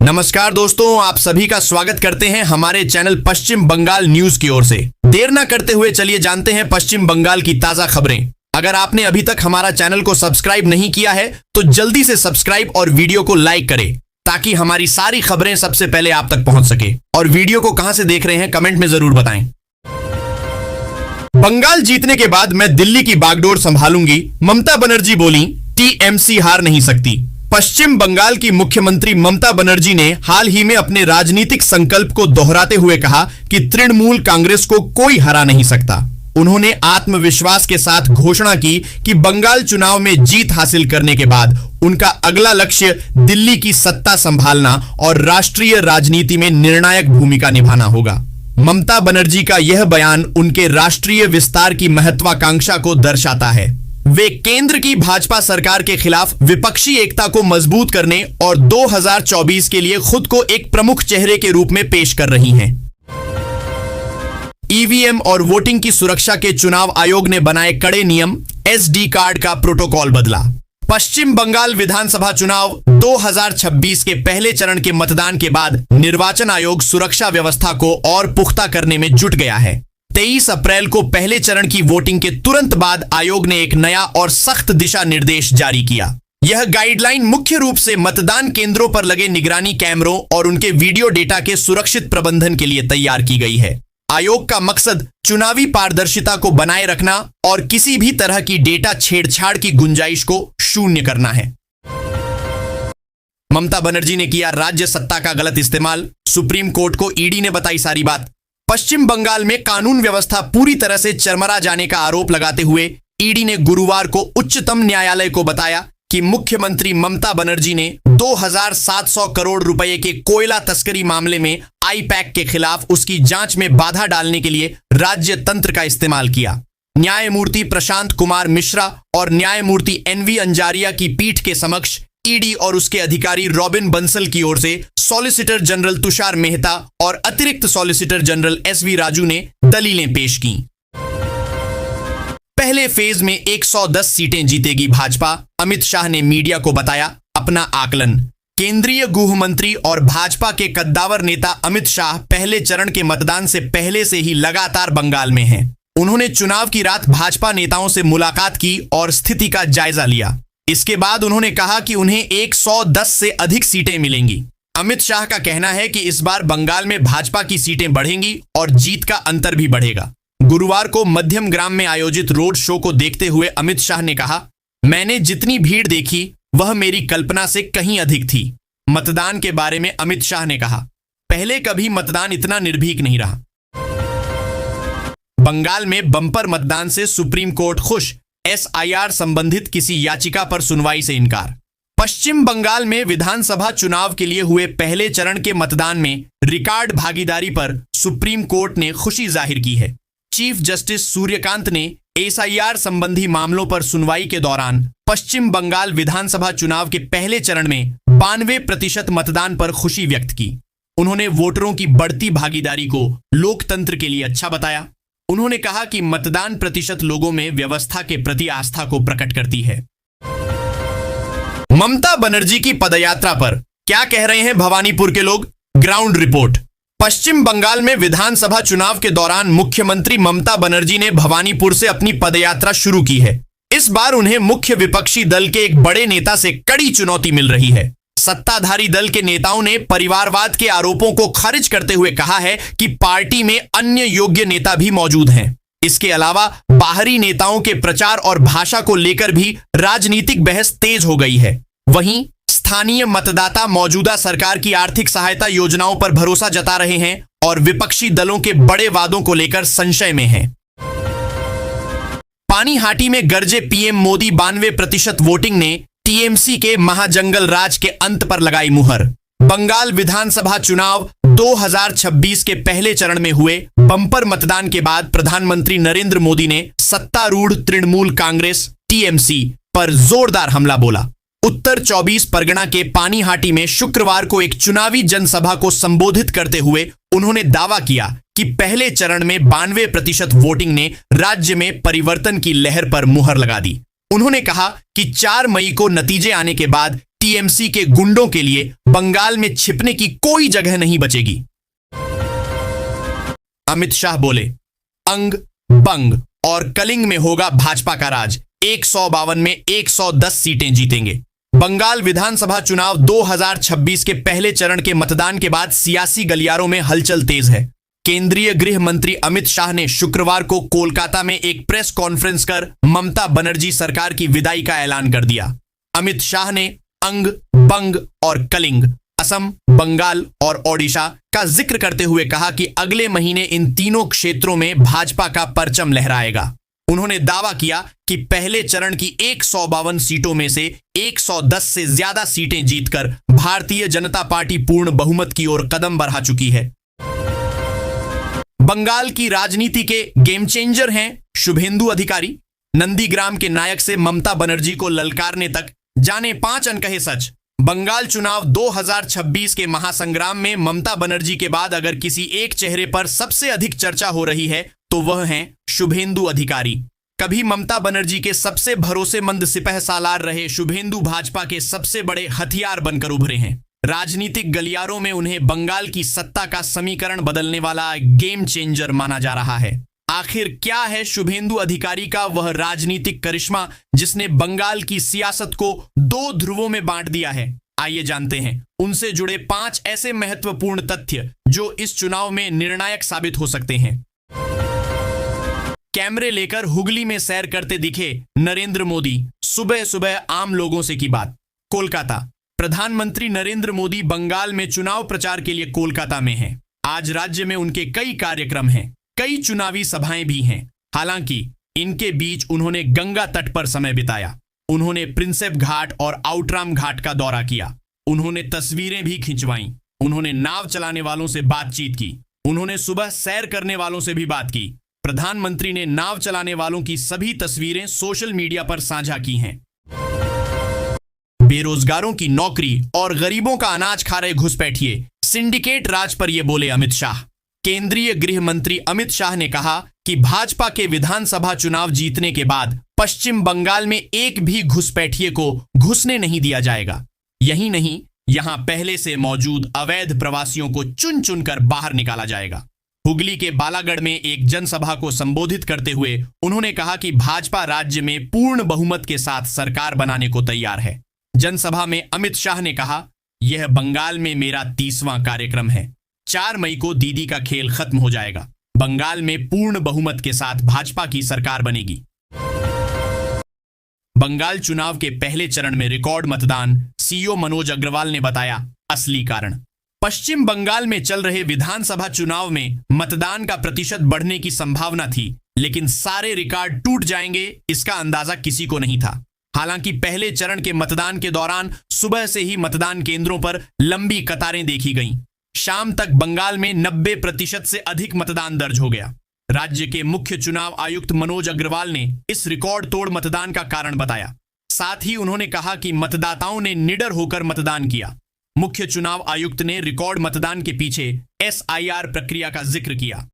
नमस्कार दोस्तों, आप सभी का स्वागत करते हैं हमारे चैनल पश्चिम बंगाल न्यूज की ओर से। देर न करते हुए चलिए जानते हैं पश्चिम बंगाल की ताजा खबरें। अगर आपने अभी तक हमारा चैनल को सब्सक्राइब नहीं किया है तो जल्दी से सब्सक्राइब और वीडियो को लाइक करें ताकि हमारी सारी खबरें सबसे पहले आप तक पहुंच सके। और वीडियो को कहां से देख रहे हैं कमेंट में जरूर बताएं। बंगाल जीतने के बाद मैं दिल्ली की बागडोर संभालूंगी, ममता बनर्जी बोली। टीएमसी हार नहीं सकती। पश्चिम बंगाल की मुख्यमंत्री ममता बनर्जी ने हाल ही में अपने राजनीतिक संकल्प को दोहराते हुए कहा कि तृणमूल कांग्रेस को कोई हरा नहीं सकता। उन्होंने आत्मविश्वास के साथ घोषणा की कि बंगाल चुनाव में जीत हासिल करने के बाद उनका अगला लक्ष्य दिल्ली की सत्ता संभालना और राष्ट्रीय राजनीति में निर्णायक भूमिका निभाना होगा। ममता बनर्जी का यह बयान उनके राष्ट्रीय विस्तार की महत्वाकांक्षा को दर्शाता है। वे केंद्र की भाजपा सरकार के खिलाफ विपक्षी एकता को मजबूत करने और 2024 के लिए खुद को एक प्रमुख चेहरे के रूप में पेश कर रही हैं। ईवीएम और वोटिंग की सुरक्षा के चुनाव आयोग ने बनाए कड़े नियम, एसडी कार्ड का प्रोटोकॉल बदला। पश्चिम बंगाल विधानसभा चुनाव 2026 के पहले चरण के मतदान के बाद निर्वाचन आयोग सुरक्षा व्यवस्था को और पुख्ता करने में जुट गया है। 23 अप्रैल को पहले चरण की वोटिंग के तुरंत बाद आयोग ने एक नया और सख्त दिशा निर्देश जारी किया। यह गाइडलाइन मुख्य रूप से मतदान केंद्रों पर लगे निगरानी कैमरों और उनके वीडियो डेटा के सुरक्षित प्रबंधन के लिए तैयार की गई है। आयोग का मकसद चुनावी पारदर्शिता को बनाए रखना और किसी भी तरह की डेटा छेड़छाड़ की गुंजाइश को शून्य करना है। ममता बनर्जी ने किया राज्य सत्ता का गलत इस्तेमाल, सुप्रीम कोर्ट को ईडी ने बताई सारी बात। पश्चिम बंगाल में कानून व्यवस्था पूरी तरह से चरमरा जाने का आरोप लगाते हुए ईडी ने गुरुवार को उच्चतम न्यायालय को बताया कि मुख्यमंत्री ममता बनर्जी ने 2700 करोड़ रुपए के कोयला तस्करी मामले में आईपैक के खिलाफ उसकी जांच में बाधा डालने के लिए राज्य तंत्र का इस्तेमाल किया। न्यायमूर्ति प्रशांत कुमार मिश्रा और न्यायमूर्ति एनवी अंजारिया की पीठ के समक्ष ईडी और उसके अधिकारी रॉबिन बंसल की ओर से सॉलिसिटर जनरल तुषार मेहता और अतिरिक्त सॉलिसिटर जनरल एसवी राजू ने दलीलें पेश की। पहले फेज में 110 सीटें जीतेगी भाजपा, अमित शाह ने मीडिया को बताया अपना आकलन। केंद्रीय गृह मंत्री और भाजपा के कद्दावर नेता अमित शाह पहले चरण के मतदान से पहले से ही लगातार बंगाल में हैं। उन्होंने चुनाव की रात भाजपा नेताओं से मुलाकात की और स्थिति का जायजा लिया। इसके बाद उन्होंने कहा कि उन्हें 110 से अधिक सीटें मिलेंगी। अमित शाह का कहना है कि इस बार बंगाल में भाजपा की सीटें बढ़ेंगी और जीत का अंतर भी बढ़ेगा। गुरुवार को मध्यम ग्राम में आयोजित रोड शो को देखते हुए अमित शाह ने कहा, मैंने जितनी भीड़ देखी वह मेरी कल्पना से कहीं अधिक थी। मतदान के बारे में अमित शाह ने कहा, पहले कभी मतदान इतना निर्भीक नहीं रहा। बंगाल में बम्पर मतदान से सुप्रीम कोर्ट खुश, एसआईआर संबंधित किसी याचिका पर सुनवाई से इनकार। पश्चिम बंगाल में विधानसभा चुनाव के लिए हुए पहले चरण के मतदान में रिकॉर्ड भागीदारी पर सुप्रीम कोर्ट ने खुशी जाहिर की है। चीफ जस्टिस सूर्यकांत ने एसआईआर संबंधी मामलों पर सुनवाई के दौरान पश्चिम बंगाल विधानसभा चुनाव के पहले चरण में 92% मतदान पर खुशी व्यक्त की। उन्होंने वोटरों की बढ़ती भागीदारी को लोकतंत्र के लिए अच्छा बताया। उन्होंने कहा कि मतदान प्रतिशत लोगों में व्यवस्था के प्रति आस्था को प्रकट करती है। ममता बनर्जी की पदयात्रा पर क्या कह रहे हैं भवानीपुर के लोग? Ground report. पश्चिम बंगाल में विधानसभा चुनाव के दौरान मुख्यमंत्री ममता बनर्जी ने भवानीपुर से अपनी पदयात्रा शुरू की है। इस बार उन्हें मुख्य विपक्षी दल के एक बड़े नेता से कड़ी चुनौती मिल रही है। सत्ताधारी दल के नेताओं ने परिवारवाद के आरोपों को खारिज करते हुए कहा है कि पार्टी में अन्य योग्य नेता भी मौजूद हैं। इसके अलावा बाहरी नेताओं के प्रचार और भाषा को लेकर भी राजनीतिक बहस तेज हो गई है। वहीं स्थानीय मतदाता मौजूदा सरकार की आर्थिक सहायता योजनाओं पर भरोसा जता रहे हैं और विपक्षी दलों के बड़े वादों को लेकर संशय में हैं। पानीहाटी में गरजे पीएम मोदी 92% वोटिंग ने टीएमसी के महाजंगल राज के अंत पर लगाई मुहर। बंगाल विधानसभा चुनाव 2026 के पहले चरण में हुए बम्पर मतदान के बाद प्रधानमंत्री नरेंद्र मोदी ने सत्तारूढ़ तृणमूल कांग्रेस टीएमसी पर जोरदार हमला बोला। उत्तर 24 परगना के पानीहाटी में शुक्रवार को एक चुनावी जनसभा को संबोधित करते हुए उन्होंने दावा किया कि पहले चरण में 92% वोटिंग ने राज्य में परिवर्तन की लहर पर मुहर लगा दी। उन्होंने कहा कि 4 मई को नतीजे आने के बाद टीएमसी के गुंडों के लिए बंगाल में छिपने की कोई जगह नहीं बचेगी। अमित शाह बोले, अंग, बंग और कलिंग में होगा भाजपा का राज, 152 में 110 सीटें जीतेंगे। बंगाल विधानसभा चुनाव 2026 के पहले चरण के मतदान के बाद सियासी गलियारों में हलचल तेज है। केंद्रीय गृह मंत्री अमित शाह ने शुक्रवार को कोलकाता में एक प्रेस कॉन्फ्रेंस कर ममता बनर्जी सरकार की विदाई का ऐलान कर दिया। अमित शाह ने अंग, बंग और कलिंग, असम, बंगाल और ओडिशा का जिक्र करते हुए कहा कि अगले महीने इन तीनों क्षेत्रों में भाजपा का परचम लहराएगा। उन्होंने दावा किया कि पहले चरण की 152 सीटों में से 110 से ज्यादा सीटें जीतकर भारतीय जनता पार्टी पूर्ण बहुमत की ओर कदम बढ़ा चुकी है। बंगाल की राजनीति के गेम चेंजर हैं शुभेंदु अधिकारी। नंदीग्राम के नायक से ममता बनर्जी को ललकारने तक जाने 5 अनकहे सच। बंगाल चुनाव 2026 के महासंग्राम में ममता बनर्जी के बाद अगर किसी एक चेहरे पर सबसे अधिक चर्चा हो रही है तो वह हैं शुभेंदु अधिकारी। कभी ममता बनर्जी के सबसे भरोसेमंद सिपह सालार रहे शुभेंदु भाजपा के सबसे बड़े हथियार बनकर उभरे हैं। राजनीतिक गलियारों में उन्हें बंगाल की सत्ता का समीकरण बदलने वाला गेम चेंजर माना जा रहा है। आखिर क्या है शुभेंदु अधिकारी का वह राजनीतिक करिश्मा जिसने बंगाल की सियासत को 2 ध्रुवों में बांट दिया है? आइए जानते हैं उनसे जुड़े 5 ऐसे महत्वपूर्ण तथ्य जो इस चुनाव में निर्णायक साबित हो सकते हैं। कैमरे लेकर हुगली में सैर करते दिखे नरेंद्र मोदी, सुबह सुबह आम लोगों से की बात। कोलकाता, प्रधानमंत्री नरेंद्र मोदी बंगाल में चुनाव प्रचार के लिए कोलकाता में हैं। आज राज्य में उनके कई कार्यक्रम हैं, कई चुनावी सभाएं भी हैं। हालांकि इनके बीच उन्होंने गंगा तट पर समय बिताया। उन्होंने प्रिंसेप घाट और आउटराम घाट का दौरा किया। उन्होंने तस्वीरें भी खिंचवाईं। उन्होंने नाव चलाने वालों से बातचीत की। उन्होंने सुबह सैर करने वालों से भी बात की। प्रधानमंत्री ने नाव चलाने वालों की सभी तस्वीरें सोशल मीडिया पर साझा की हैं। बेरोजगारों की नौकरी और गरीबों का अनाज खा रहे घुसपैठिए सिंडिकेट राज पर यह बोले अमित शाह। केंद्रीय गृह मंत्री अमित शाह ने कहा कि भाजपा के विधानसभा चुनाव जीतने के बाद पश्चिम बंगाल में एक भी घुसपैठिए को घुसने नहीं दिया जाएगा। यही नहीं, यहां पहले से मौजूद अवैध प्रवासियों को चुन चुनकर बाहर निकाला जाएगा। हुगली के बालागढ़ में एक जनसभा को संबोधित करते हुए उन्होंने कहा कि भाजपा राज्य में पूर्ण बहुमत के साथ सरकार बनाने को तैयार है। जनसभा में अमित शाह ने कहा, यह बंगाल में मेरा 30वां कार्यक्रम है। 4 मई को दीदी का खेल खत्म हो जाएगा। बंगाल में पूर्ण बहुमत के साथ भाजपा की सरकार बनेगी। बंगाल चुनाव के पहले चरण में रिकॉर्ड मतदान, सीईओ मनोज अग्रवाल ने बताया असली कारण। पश्चिम बंगाल में चल रहे विधानसभा चुनाव में मतदान का प्रतिशत बढ़ने की संभावना थी, लेकिन सारे रिकॉर्ड टूट जाएंगे इसका अंदाजा किसी को नहीं था। हालांकि पहले चरण के मतदान के दौरान सुबह से ही मतदान केंद्रों पर लंबी कतारें देखी गईं। शाम तक बंगाल में 90% से अधिक मतदान दर्ज हो गया। राज्य के मुख्य चुनाव आयुक्त मनोज अग्रवाल ने इस रिकॉर्ड तोड़ मतदान का कारण बताया। साथ ही उन्होंने कहा कि मतदाताओं ने निडर होकर मतदान किया। मुख्य चुनाव आयुक्त ने रिकॉर्ड मतदान के पीछे SIR प्रक्रिया का जिक्र किया।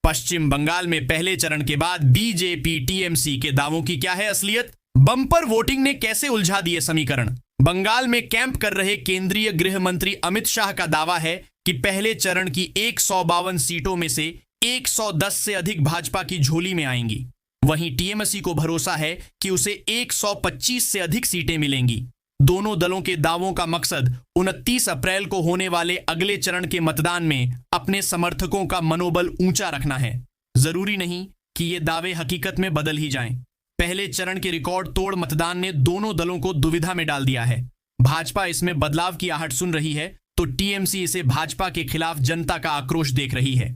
पश्चिम बंगाल में पहले चरण के बाद बीजेपी TMC के दावों की क्या है असलियत? बम्पर वोटिंग ने कैसे उलझा दिए समीकरण? बंगाल में कैंप कर रहे केंद्रीय गृह मंत्री अमित शाह का दावा है कि पहले चरण की 152 सीटों में से 110 से अधिक भाजपा की झोली में आएंगी। वहीं TMC को भरोसा है कि उसे 125 से अधिक सीटें मिलेंगी। दोनों दलों के दावों का मकसद 29 अप्रैल को होने वाले अगले चरण के मतदान में अपने समर्थकों का मनोबल ऊंचा रखना है। जरूरी नहीं कि ये दावे हकीकत में बदल ही जाएं। पहले चरण के रिकॉर्ड तोड़ मतदान ने दोनों दलों को दुविधा में डाल दिया है। भाजपा इसमें बदलाव की आहट सुन रही है तो TMC इसे भाजपा के खिलाफ जनता का आक्रोश देख रही है।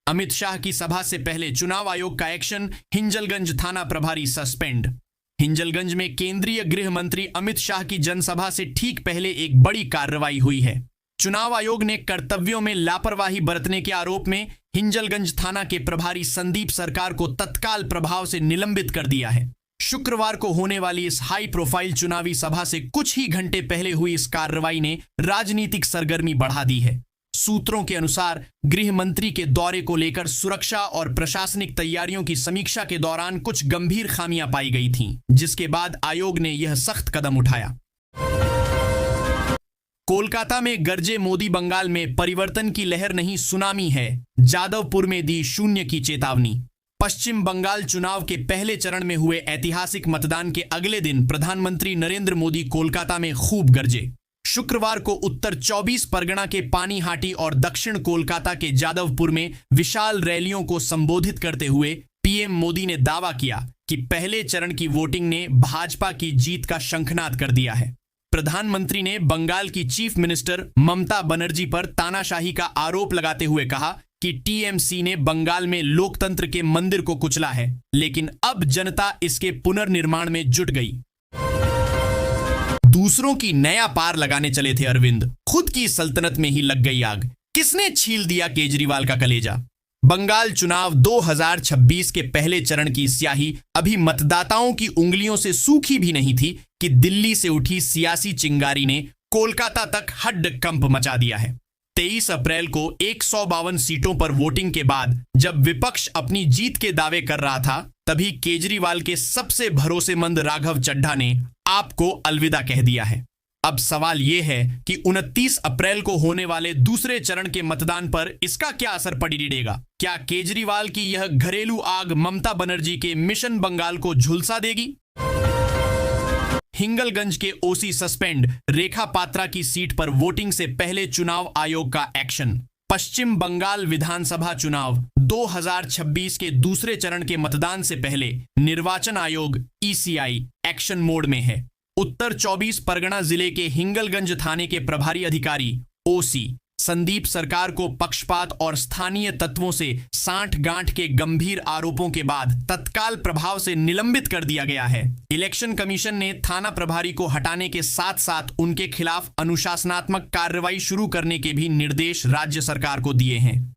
अमित शाह की सभा से पहले चुनाव आयोग का एक्शन, हिंजलगंज थाना प्रभारी सस्पेंड। हिंजलगंज में केंद्रीय गृह मंत्री अमित शाह की जनसभा से ठीक पहले एक बड़ी कार्रवाई हुई है। चुनाव आयोग ने कर्तव्यों में लापरवाही बरतने के आरोप में हिंजलगंज थाना के प्रभारी संदीप सरकार को तत्काल प्रभाव से निलंबित कर दिया है। शुक्रवार को होने वाली इस हाई प्रोफाइल चुनावी सभा से कुछ ही घंटे पहले हुई इस कार्रवाई ने राजनीतिक सरगर्मी बढ़ा दी है। सूत्रों के अनुसार गृह मंत्री के दौरे को लेकर सुरक्षा और प्रशासनिक तैयारियों की समीक्षा के दौरान कुछ गंभीर खामियां पाई गई थीं, जिसके बाद आयोग ने यह सख्त कदम उठाया। कोलकाता में गरजे मोदी, बंगाल में परिवर्तन की लहर नहीं सुनामी है, जादवपुर में दी शून्य की चेतावनी। पश्चिम बंगाल चुनाव के पहले चरण में हुए ऐतिहासिक मतदान के अगले दिन प्रधानमंत्री नरेंद्र मोदी कोलकाता में खूब गरजे। शुक्रवार को उत्तर 24 परगना के पानीहाटी और दक्षिण कोलकाता के जादवपुर में विशाल रैलियों को संबोधित करते हुए पीएम मोदी ने दावा किया कि पहले चरण की वोटिंग ने भाजपा की जीत का शंखनाद कर दिया है। प्रधानमंत्री ने बंगाल की चीफ मिनिस्टर ममता बनर्जी पर तानाशाही का आरोप लगाते हुए कहा कि टीएमसी ने बंगाल में लोकतंत्र के मंदिर को कुचला है, लेकिन अब जनता इसके पुनर्निर्माण में जुट गई। दूसरों की नया पार लगाने चले थे अरविंद, खुद की सल्तनत में ही लग गई आग। किसने छील दिया केजरीवाल का कलेजा? बंगाल चुनाव 2026 के पहले चरण की स्याही अभी मतदाताओं की उंगलियों से सूखी भी नहीं थी कि दिल्ली से उठी सियासी चिंगारी ने कोलकाता तक हड्डकंप मचा दिया है। 23 अप्रैल को 152 सीटों पर वोटिंग के बाद जब विपक्ष अपनी जीत के दावे कर रहा था, तभी केजरीवाल के सबसे भरोसेमंद राघव चड्ढा ने आपको अलविदा कह दिया है। अब सवाल यह है कि 29 अप्रैल को होने वाले दूसरे चरण के मतदान पर इसका क्या असर पड़ेगा? क्या केजरीवाल की यह घरेलू आग ममता बनर्जी के मिशन बंगाल को झुलसा देगी? हिंगलगंज के ओसी सस्पेंड, रेखा पात्रा की सीट पर वोटिंग से पहले चुनाव आयोग का एक्शन। पश्चिम बंगाल विधानसभा चुनाव 2026 के दूसरे चरण के मतदान से पहले निर्वाचन आयोग ईसीआई एक्शन मोड में है। उत्तर 24 परगना जिले के हिंगलगंज थाने के प्रभारी अधिकारी ओसी संदीप सरकार को पक्षपात और स्थानीय तत्वों से सांठ-गांठ के गंभीर आरोपों के बाद तत्काल प्रभाव से निलंबित कर दिया गया है। इलेक्शन कमीशन ने थाना प्रभारी को हटाने के साथ साथ उनके खिलाफ अनुशासनात्मक कार्रवाई शुरू करने के भी निर्देश राज्य सरकार को दिए हैं।